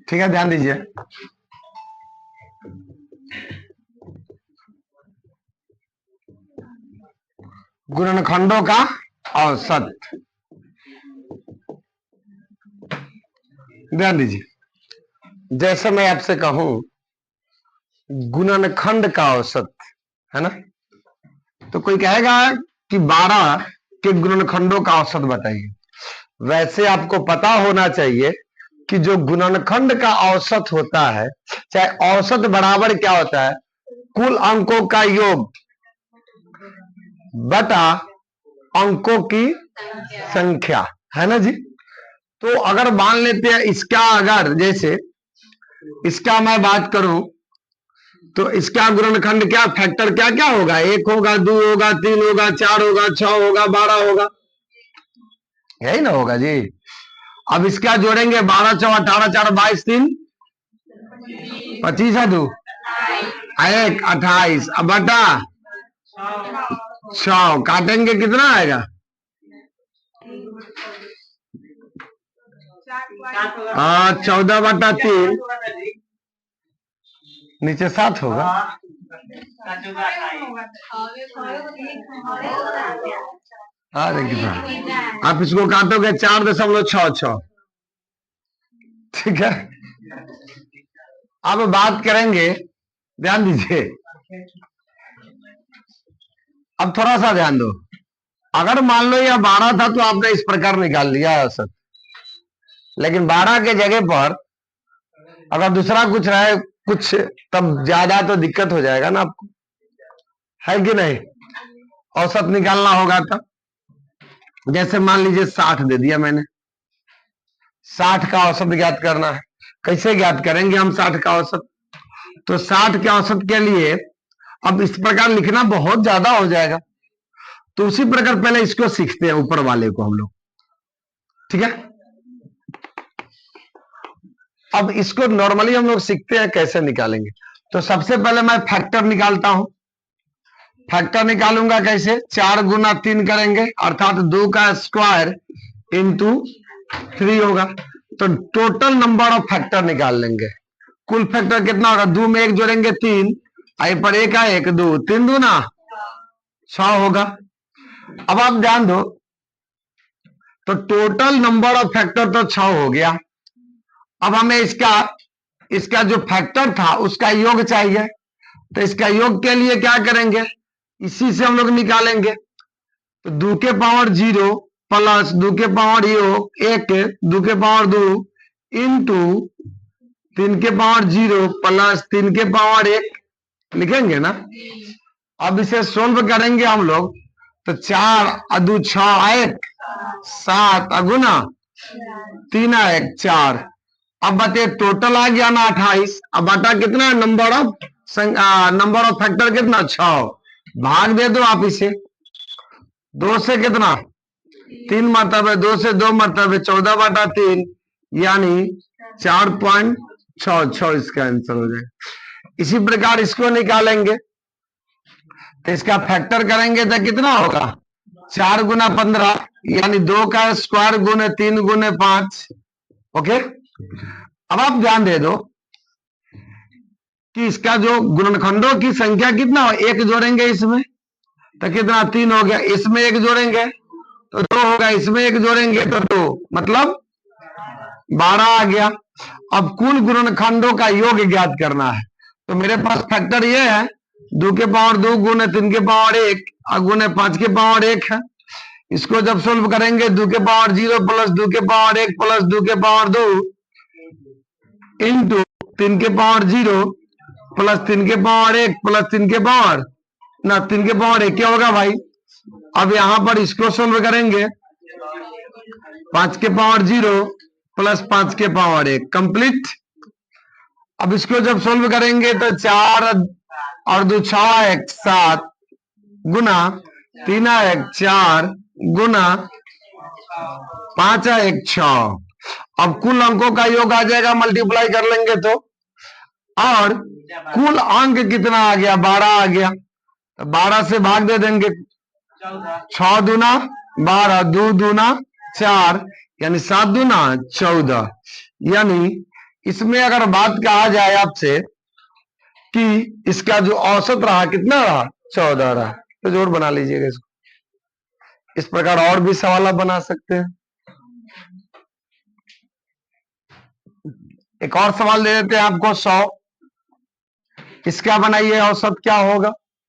ठीक है, ध्यान दीजिए। गुणनखंडों का औसत, ध्यान दीजिए। जैसे मैं आपसे कहूं गुणनखंड का औसत, है ना, तो कोई कहेगा कि 12 के गुणनखंडों का औसत बताइए। वैसे आपको पता होना चाहिए कि जो गुणनखंड का औसत होता है, चाहे औसत बराबर क्या होता है, कुल अंकों का योग बटा अंकों की संख्या, है ना जी। तो अगर मान लेते हैं इसका, अगर जैसे इसका मैं बात करूं तो इसका गुणनखंड क्या, फैक्टर क्या क्या होगा, 1 होगा, 2 होगा, 3 होगा, 4 होगा, 6 होगा, 12 होगा, यही ना होगा जी। अब इसका जोड़ेंगे 12 चौ 18 4 22 3 25 है, 2 1 28, अब बटा 6 काटेंगे कितना आएगा, 14/3 नीचे 7 होगा। अरे कितना, आप इसको काटोगे 4.66, ठीक है। अब बात करेंगे, ध्यान दीजिए, अब थोड़ा सा ध्यान दो। अगर मान लो यह 12 था तो आपने इस प्रकार निकाल लिया औसत, लेकिन 12 के जगह पर अगर दूसरा कुछ रहे कुछ, तब ज्यादा तो दिक्कत हो जाएगा ना आपको, है कि नहीं। औसत निकालना होगा तब, जैसे मान लीजिए 60 दे दिया मैंने, 60 का औसत ज्ञात करना है। कैसे ज्ञात करेंगे हम 60 का औसत, तो 60 के औसत के लिए अब इस प्रकार लिखना बहुत ज्यादा हो जाएगा, तो उसी प्रकार पहले इसको सीखते हैं, ऊपर वाले को हम लोग, ठीक है। अब इसको नॉर्मली हम लोग सीखते हैं कैसे निकालेंगे। तो सबसे पहले मैं फैक्टर निकालता हूं। फैक्टर निकालूंगा कैसे, 4 गुना 3 करेंगे, अर्थात 2 का स्क्वायर इंटू 3 होगा। तो टोटल नंबर ऑफ फैक्टर निकाल लेंगे। कुल फैक्टर कितना होगा, 2 में 1 जोड़ेंगे 3, आई पर 1 है 1 2 3 2 ना 6 होगा। अब आप ध्यान दो, तो टोटल नंबर ऑफ फैक्टर तो 6 हो गया। अब हमें इसका जो फैक्टर था उसका योग चाहिए, तो इसका योग के लिए क्या करेंगे, इसी से हम लोग निकालेंगे। तो 2 के पावर 0 प्लस 2 के पावर योग 1 2 के पावर 2 इंटू 3 के पावर 0 प्लस 3 के पावर 1 लिखेंगे ना। अब इसे सोल्व करेंगे हम लोग, तो 4 2 6 1 7 अगुना 3 1 4। अब बताइए टोटल आ गया ना 28, अब बटा कितना, नंबर ऑफ फैक्टर कितना 6, भाग दे दो आप इसे, 2 से कितना 3 मरतबे, 2 से 2 मरतबे 14/3, यानी 4.66 इसका आंसर हो जाएगा। इसी प्रकार इसको निकालेंगे, तो इसका फैक्टर करेंगे तो कितना होगा, 4 गुना 15, यानी 2 का स्क्वायर गुने 3 गुने 5। ओके, अब आप ध्यान दे दो कि इसका जो गुणनखंडों की संख्या कितना हो, 1 जोड़ेंगे इसमें तो कितना 3 हो गया, इसमें 1 जोड़ेंगे तो 2 होगा, इसमें 1 जोड़ेंगे तो 2, मतलब 12 आ गया। अब कुल गुणनखंडों का योग ज्ञात करना है, तो मेरे पास फैक्टर ये है 2 के पावर 2 गुने 3 के पावर 1 गुने 5 के पावर 1 है। इसको जब सोल्व करेंगे 2 के पावर 0 प्लस 2 के पावर 1 प्लस 2 के पावर 2 इंटू 3 के पावर 0 प्लस 3 के पावर 1 प्लस 3 के पावर 3 के पावर 1 क्या होगा भाई। अब यहां पर इसको सोल्व करेंगे, 5 के पावर 0 प्लस 5 के पावर 1 कंप्लीट। अब इसको जब सोल्व करेंगे तो 4 और 2 6 1 7 गुना 3 1 4 गुना 5 1 6। अब कुल अंकों का योग आ जाएगा, मल्टीप्लाई कर लेंगे तो, और कुल अंक कितना आ गया, 12 आ गया, तो 12 से भाग दे देंगे, 6 दूना 12 2 दूना 4, यानी 7 दूना 14, यानी इसमें अगर बात कहा जाए आपसे कि इसका जो औसत रहा कितना रहा, 14 रहा, तो जोड़ बना लीजिएगा इसको। इस प्रकार और भी सवाल आप बना सकते हैं। एक और सवाल दे देते हैं आपको 100, इसका बनाइए औसत क्या होगा।